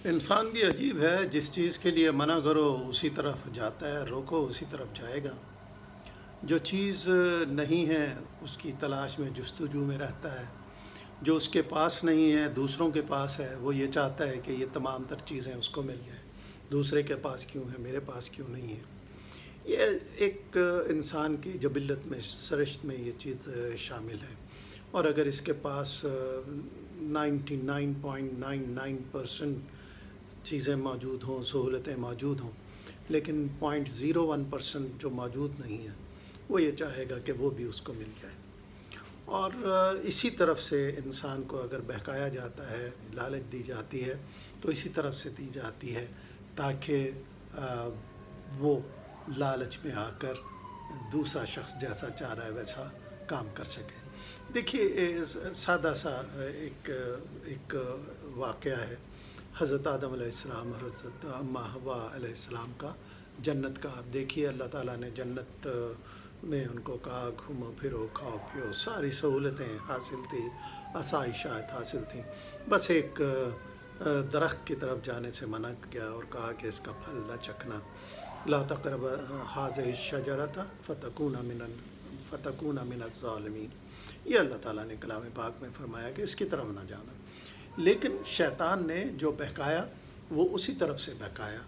انسان بھی عجیب ہے، جس چیز کے لیے منع کرو اسی طرف جاتا ہے، روکو اسی طرف جائے گا۔ جو چیز نہیں ہے اس کی تلاش میں جستجو میں رہتا ہے، جو اس کے پاس نہیں ہے دوسروں کے پاس ہے، وہ یہ چاہتا ہے کہ یہ تمام تر چیزیں اس کو مل جائیں۔ دوسرے کے پاس کیوں ہے، میرے پاس کیوں نہیں ہے؟ یہ ایک انسان کی جبلت میں، سرشت میں یہ چیز شامل ہے۔ اور اگر اس کے پاس 99.99% چیزیں موجود ہوں، سہولتیں موجود ہوں، لیکن 0.01% جو موجود نہیں ہے، وہ یہ چاہے گا کہ وہ بھی اس کو مل جائے۔ اور اسی طرف سے انسان کو اگر بہکایا جاتا ہے، لالچ دی جاتی ہے، تو اسی طرف سے دی جاتی ہے تاکہ وہ لالچ میں آ کر دوسرا شخص جیسا چاہ رہا ہے ویسا کام کر سکے۔ دیکھیے سادہ سا ایک واقعہ ہے۔ حضرت آدم علیہ السلام اور حضرت اماں حوا علیہ السلام کا جنت کا آپ دیکھیے، اللہ تعالیٰ نے جنت میں ان کو کہا گھومو پھرو، کھاؤ پیو، ساری سہولتیں حاصل تھیں، آسائشات حاصل تھیں، بس ایک درخت کی طرف جانے سے منع کیا اور کہا کہ اس کا پھل نہ چکھنا، لا تقرب هذه الشجرة فتكون من الظالمین۔ یہ اللہ تعالیٰ نے کلام پاک میں فرمایا کہ اس کی طرف نہ جانا۔ لیکن شیطان نے جو بہکایا وہ اسی طرف سے بہکایا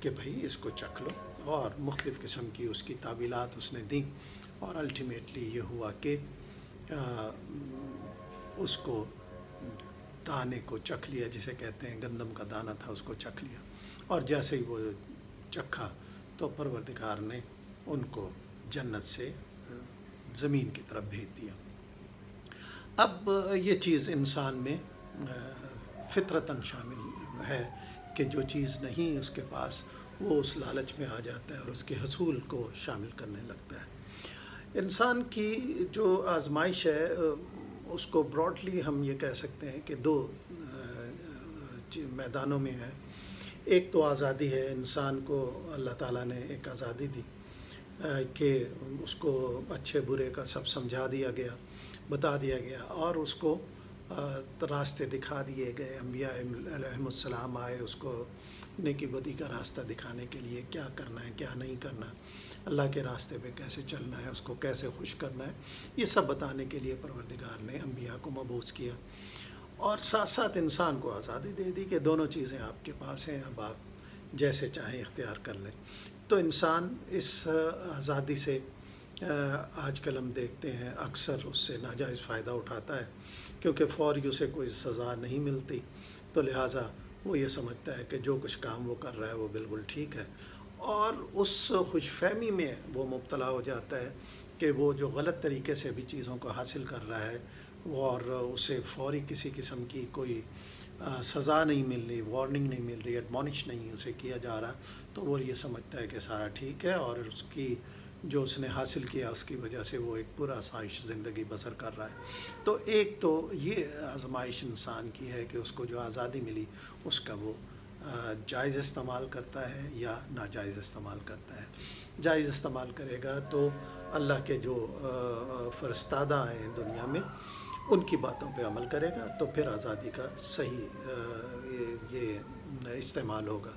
کہ بھئی اس کو چکھ لو، اور مختلف قسم کی اس کی تعویلات اس نے دیں، اور الٹیمیٹلی یہ ہوا کہ اس کو دانے کو چکھ لیا، جسے کہتے ہیں گندم کا دانہ تھا، اس کو چکھ لیا، اور جیسے ہی وہ چکھا تو پروردگار نے ان کو جنت سے زمین کی طرف بھیج دیا۔ اب یہ چیز انسان میں فطرتاً شامل ہے کہ جو چیز نہیں اس کے پاس، وہ اس لالچ میں آ جاتا ہے اور اس کے حصول کو شامل کرنے لگتا ہے۔ انسان کی جو آزمائش ہے اس کو براڈلی ہم یہ کہہ سکتے ہیں کہ دو میدانوں میں ہے۔ ایک تو آزادی ہے، انسان کو اللہ تعالیٰ نے ایک آزادی دی کہ اس کو اچھے برے کا سب سمجھا دیا گیا، بتا دیا گیا، اور اس کو راستے دکھا دیے گئے۔ انبیاء علیہم السلام آئے اس کو نیکی بدی کا راستہ دکھانے کے لیے، کیا کرنا ہے کیا نہیں کرنا، اللہ کے راستے پہ کیسے چلنا ہے، اس کو کیسے خوش کرنا ہے، یہ سب بتانے کے لیے پروردگار نے انبیاء کو مبعوث کیا، اور ساتھ ساتھ انسان کو آزادی دے دی کہ دونوں چیزیں آپ کے پاس ہیں، اب آپ جیسے چاہیں اختیار کر لیں۔ تو انسان اس آزادی سے آج کل ہم دیکھتے ہیں اکثر اس سے ناجائز فائدہ اٹھاتا ہے، کیونکہ فوری اسے کوئی سزا نہیں ملتی، تو لہٰذا وہ یہ سمجھتا ہے کہ جو کچھ کام وہ کر رہا ہے وہ بالکل ٹھیک ہے، اور اس خوش فہمی میں وہ مبتلا ہو جاتا ہے کہ وہ جو غلط طریقے سے بھی چیزوں کو حاصل کر رہا ہے، اور اسے فوری کسی قسم کی کوئی سزا نہیں مل رہی، وارننگ نہیں مل رہی، ایڈمونش نہیں اسے کیا جا رہا، تو وہ یہ سمجھتا ہے کہ سارا ٹھیک ہے، اور اس کی جو اس نے حاصل کیا اس کی وجہ سے وہ ایک پورا آسائش زندگی بسر کر رہا ہے۔ تو ایک تو یہ آزمائش انسان کی ہے کہ اس کو جو آزادی ملی اس کا وہ جائز استعمال کرتا ہے یا ناجائز استعمال کرتا ہے۔ جائز استعمال کرے گا تو اللہ کے جو فرستادہ ہیں دنیا میں، ان کی باتوں پہ عمل کرے گا، تو پھر آزادی کا صحیح یہ استعمال ہوگا۔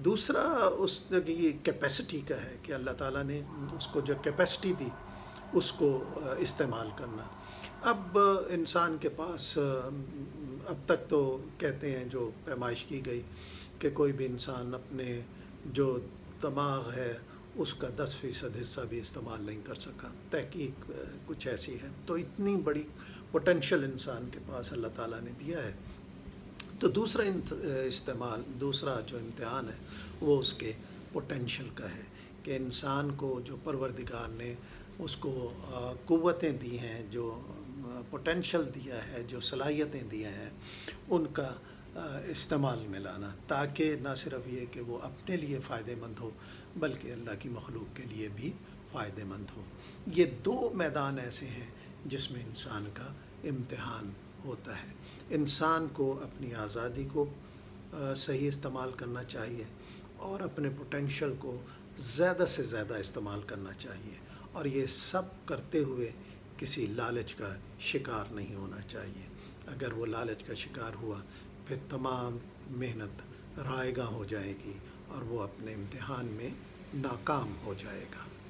دوسرا اس کی کیپیسٹی کا ہے کہ اللہ تعالیٰ نے اس کو جو کیپیسٹی دی اس کو استعمال کرنا۔ اب انسان کے پاس اب تک تو کہتے ہیں جو پیمائش کی گئی کہ کوئی بھی انسان اپنے جو دماغ ہے اس کا 10% حصہ بھی استعمال نہیں کر سکا۔ تحقیق کچھ ایسی ہے، تو اتنی بڑی پوٹینشل انسان کے پاس اللہ تعالیٰ نے دیا ہے۔ تو دوسرا جو امتحان ہے وہ اس کے پوٹینشل کا ہے کہ انسان کو جو پروردگار نے اس کو قوتیں دی ہیں، جو پوٹینشل دیا ہے، جو صلاحیتیں دیا ہیں، ان کا استعمال میں لانا، تاکہ نہ صرف یہ کہ وہ اپنے لیے فائدہ مند ہو بلکہ اللہ کی مخلوق کے لیے بھی فائدہ مند ہو۔ یہ دو میدان ایسے ہیں جس میں انسان کا امتحان ہوتا ہے۔ انسان کو اپنی آزادی کو صحیح استعمال کرنا چاہیے، اور اپنے پوٹینشل کو زیادہ سے زیادہ استعمال کرنا چاہیے، اور یہ سب کرتے ہوئے کسی لالچ کا شکار نہیں ہونا چاہیے۔ اگر وہ لالچ کا شکار ہوا پھر تمام محنت رائگاں ہو جائے گی اور وہ اپنے امتحان میں ناکام ہو جائے گا۔